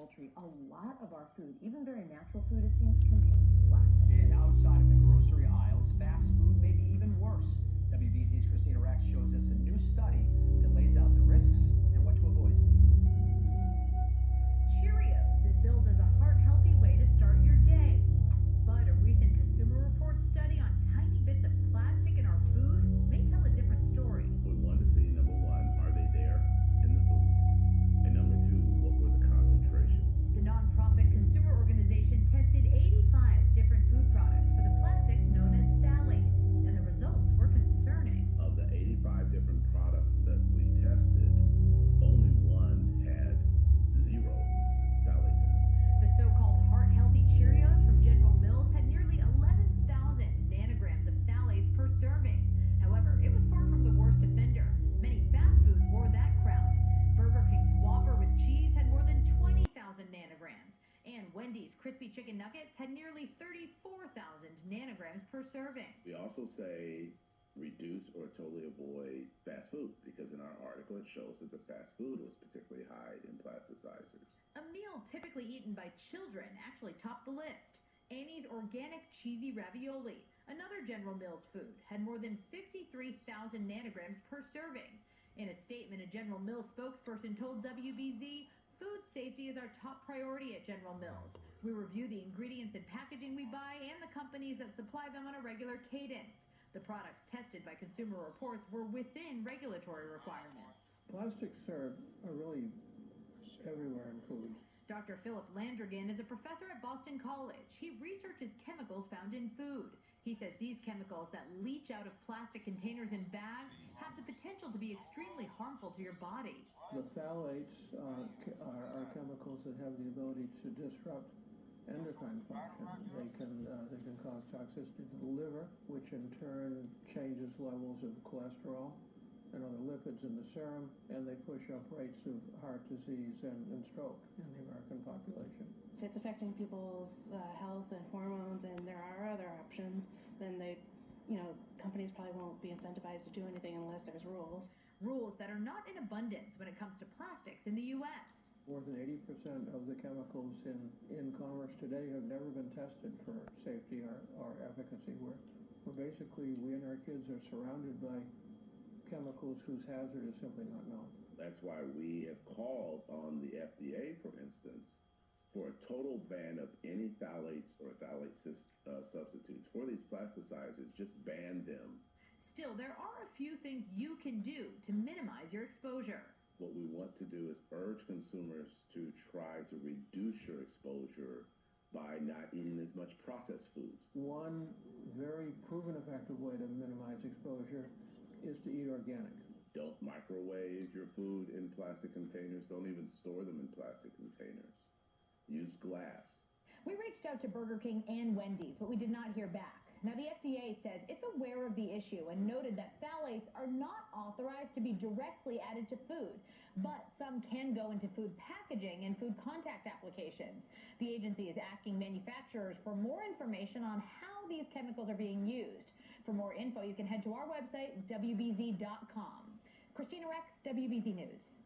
poultry, a lot of our food, even very natural food, it seems, contains plastic. And outside of the grocery aisles, fast food may be even worse. WBZ's Christina Rex shows us a new study that lays out the risks and what to avoid. Cheerios is billed as a heart-healthy way to start your day. But a recent Consumer Reports study on tiny bits of plastic in our food may tell a different story. We wanted to see, number one, are they there in the food? And number two, what were the concentrations? The nonprofit consumer organization tested 85 different food products for the plastics known as phthalates, and the results were concerning. Of the 85 different products that we tested, only one had 0 phthalates in them. The so-called heart-healthy Cheerios from General Mills had nearly 11,000 nanograms of phthalates per serving. However, it was far from the worst offender. Many fast foods wore that crown. Burger King's Whopper with cheese had more than 20,000 nanograms, and Wendy's crispy chicken nuggets had nearly 34,000 nanograms per serving. We also say reduce or totally avoid fast food, because in our article it shows that the fast food was particularly high in plasticizers. A meal typically eaten by children actually topped the list. Annie's organic cheesy ravioli, another General Mills food, had more than 53,000 nanograms per serving. In a statement, a General Mills spokesperson told WBZ, "Food safety is our top priority at General Mills. We review the ingredients and packaging we buy and the companies that supply them on a regular cadence. The products tested by Consumer Reports were within regulatory requirements." Plastics are really everywhere in foods. Dr. Philip Landrigan is a professor at Boston College. He researches chemicals found in food. He says these chemicals that leach out of plastic containers and bags have the potential to be extremely harmful to your body. The phthalates are chemicals that have the ability to disrupt endocrine function. They can cause toxicity to the liver, which in turn changes levels of cholesterol and other lipids in the serum, and they push up rates of heart disease and stroke in the American population. If it's affecting people's health and hormones, and there are other options, then companies probably won't be incentivized to do anything unless there's rules. Rules that are not in abundance when it comes to plastics in the U.S. More than 80% of the chemicals in commerce today have never been tested for safety or efficacy. We're basically, we and our kids are surrounded by chemicals whose hazard is simply not known. That's why we have called on the FDA, for instance, for a total ban of any phthalates or phthalate substitutes. For these plasticizers, just ban them. Still, there are a few things you can do to minimize your exposure. What we want to do is urge consumers to try to reduce your exposure by not eating as much processed foods. One very proven effective way to minimize exposure is to eat organic. Don't microwave your food in plastic containers. Don't even store them in plastic containers. Use glass. We reached out to Burger King and Wendy's, but we did not hear back. Now, the FDA says it's aware of the issue and noted that phthalates are not authorized to be directly added to food, but some can go into food packaging and food contact applications. The agency is asking manufacturers for more information on how these chemicals are being used. For more info, you can head to our website, WBZ.com. Christina Rex, WBZ News.